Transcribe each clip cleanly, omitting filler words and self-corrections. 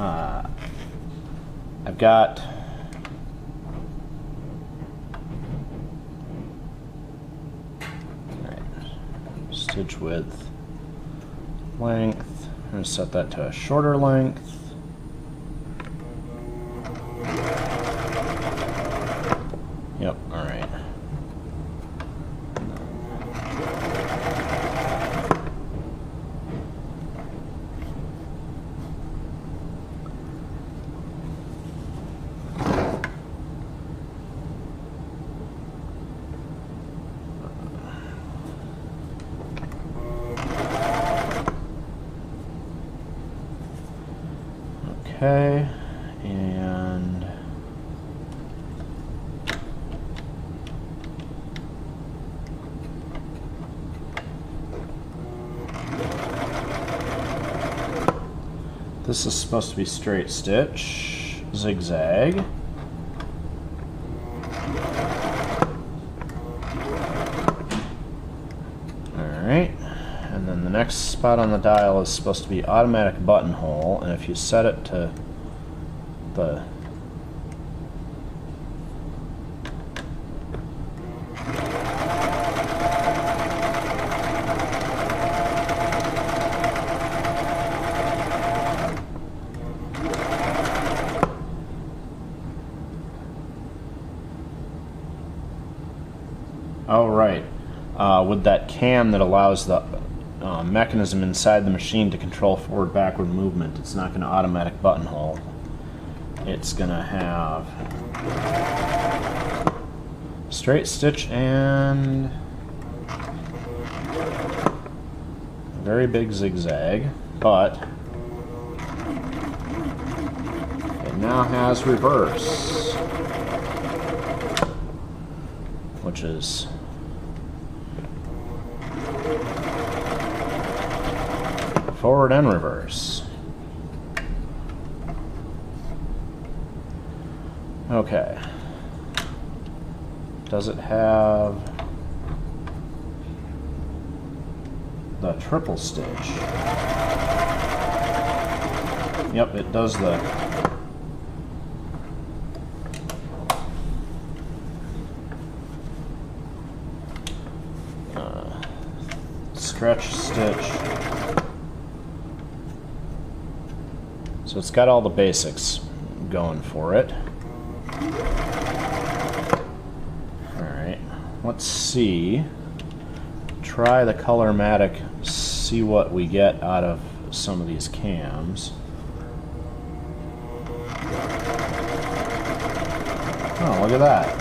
I've got stitch width, length. I'm going to set that to a shorter length. Yep, all right. Okay, and this is supposed to be straight stitch, zigzag. Alright, and then the next spot on the dial is supposed to be automatic buttonhole, and if you set it to the oh right, with that cam that allows the mechanism inside the machine to control forward-backward movement, it's not going to automatic buttonhole. It's going to have straight stitch and a very big zigzag, but it now has reverse, which is forward and reverse. Okay. Does it have the triple stitch? Yep, it does the stretch stitch. So it's got all the basics going for it. Alright, let's see. Try the Colormatic, see what we get out of some of these cams. Oh, look at that.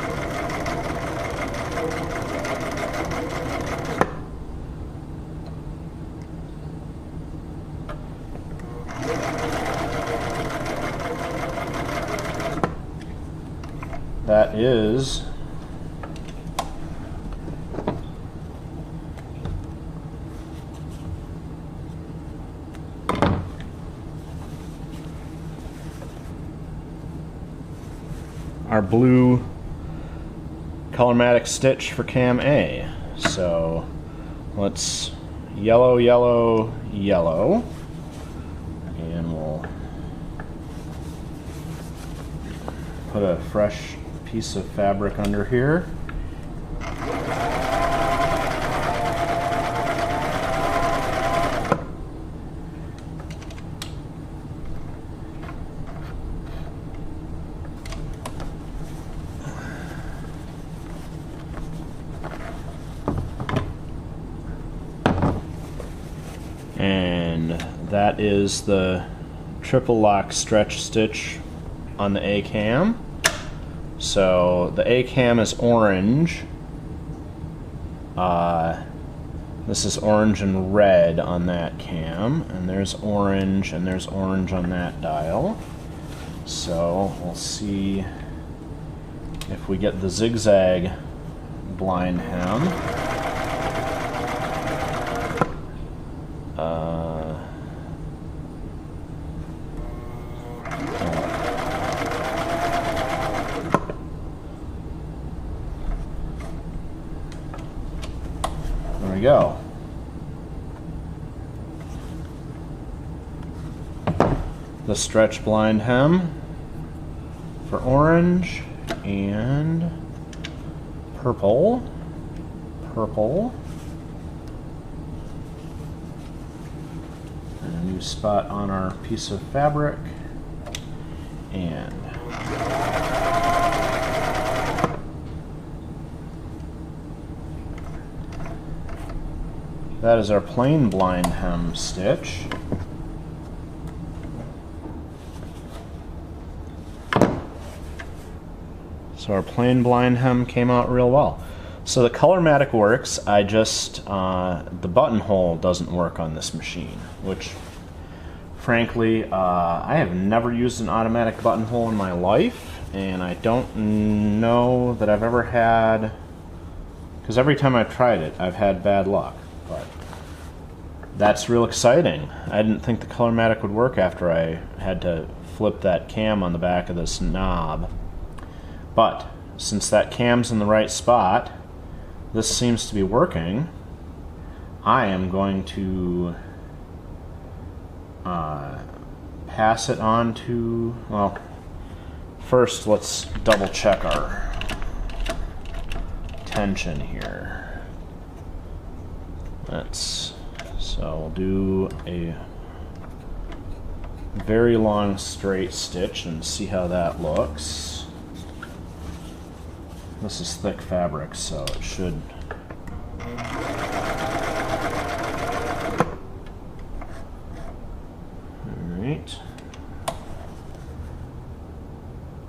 That is our blue Colormatic stitch for Cam A. So let's yellow, yellow, yellow, and we'll put a fresh piece of fabric under here. And that is the triple lock stretch stitch on the A cam. So the A cam is orange. This is orange and red on that cam, and there's orange and there's orange on that dial. So we'll see if we get the zigzag blind hem. There we go. the stretch blind hem for orange and purple. And a new spot on our piece of fabric. And that is our plain blind hem stitch. So our plain blind hem came out real well. So the Colormatic works, I just, the buttonhole doesn't work on this machine, which frankly, I have never used an automatic buttonhole in my life, and I don't know that I've ever had, because every time I've tried it, I've had bad luck. But that's real exciting. I didn't think the Colormatic would work after I had to flip that cam on the back of this knob. But since that cam's in the right spot, this seems to be working. I am going to pass it on to, well, first let's double check our tension here. So we'll do a very long straight stitch and see how that looks. This is thick fabric, so it should. Alright.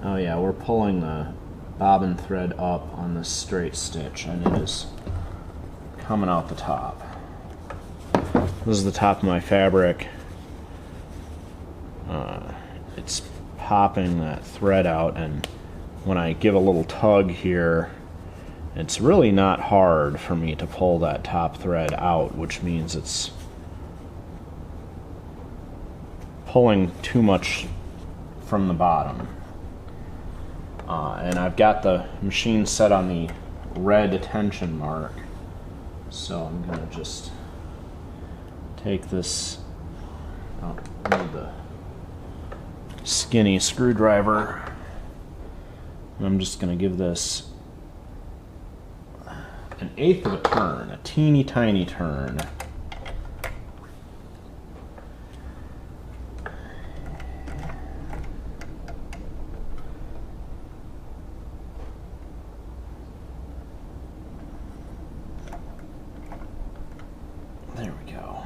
Oh yeah, we're pulling the bobbin thread up on this straight stitch, and it is coming out the top. This is the top of my fabric. It's popping that thread out, and when I give a little tug here, it's really not hard for me to pull that top thread out, which means it's pulling too much from the bottom. And I've got the machine set on the red tension mark, so I'm going to just take this, I need the skinny screwdriver. I'm just going to give this an eighth of a turn, a teeny tiny turn. There we go.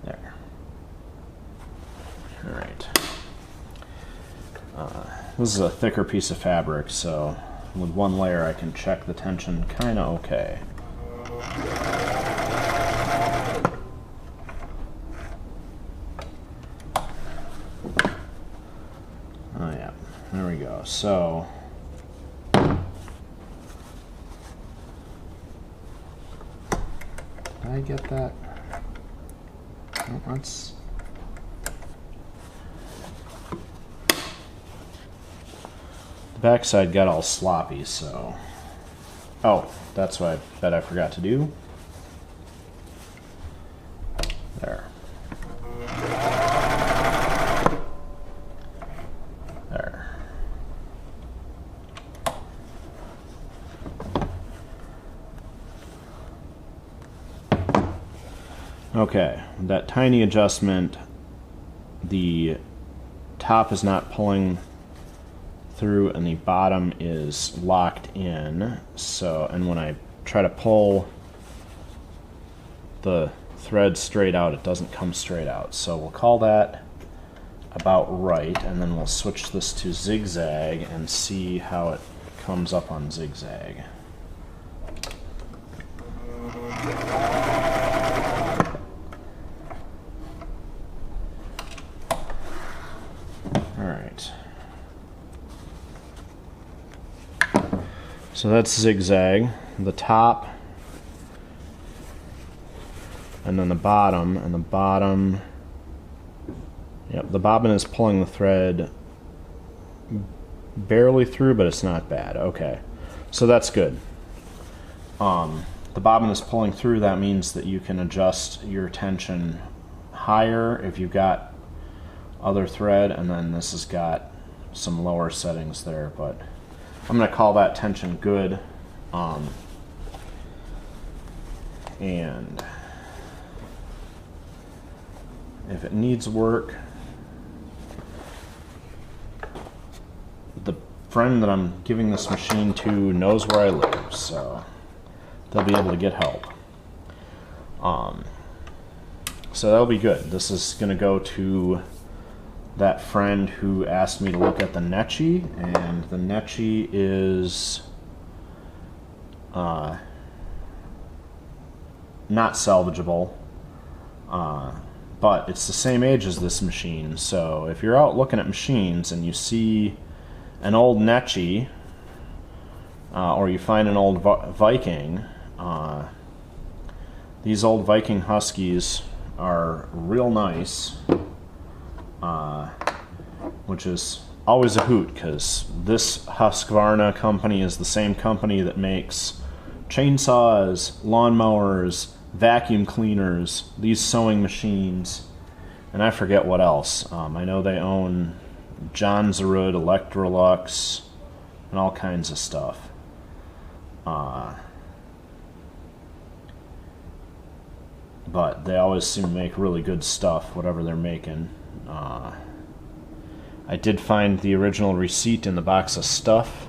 There. All right. This is a thicker piece of fabric, so with one layer I can check the tension kind of okay. Oh yeah, there we go. So did I get that? Oh, that's. The backside got all sloppy, so. Oh, that's what I bet I forgot to do. There. There. Okay, that tiny adjustment, the top is not pulling through and the bottom is locked in, so, and when I try to pull the thread straight out, it doesn't come straight out. So we'll call that about right, and then we'll switch this to zigzag and see how it comes up on zigzag. Alright. So that's zigzag, the top, and then the bottom, and the bottom, yep, the bobbin is pulling the thread barely through, but it's not bad. Okay, so that's good. the bobbin is pulling through, that means that you can adjust your tension higher if you've got other thread, and then this has got some lower settings there, but I'm going to call that tension good. And if it needs work, the friend that I'm giving this machine to knows where I live, so they'll be able to get help. So that'll be good. This is going to go to that friend who asked me to look at the Nechi, and the Nechi is not salvageable, but it's the same age as this machine. So if you're out looking at machines and you see an old Nechi, or you find an old Viking, these old Viking Huskies are real nice, which is always a hoot, because this Husqvarna company is the same company that makes chainsaws, lawnmowers, vacuum cleaners, these sewing machines, and I forget what else. I know they own Johnsrud, Electrolux, and all kinds of stuff. But they always seem to make really good stuff, whatever they're making. I did find the original receipt in the box of stuff.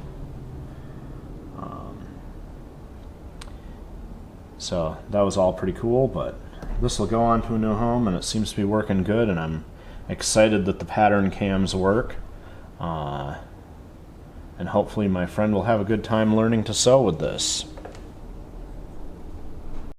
So that was all pretty cool, but this will go on to a new home, and it seems to be working good, and I'm excited that the pattern cams work. And hopefully my friend will have a good time learning to sew with this.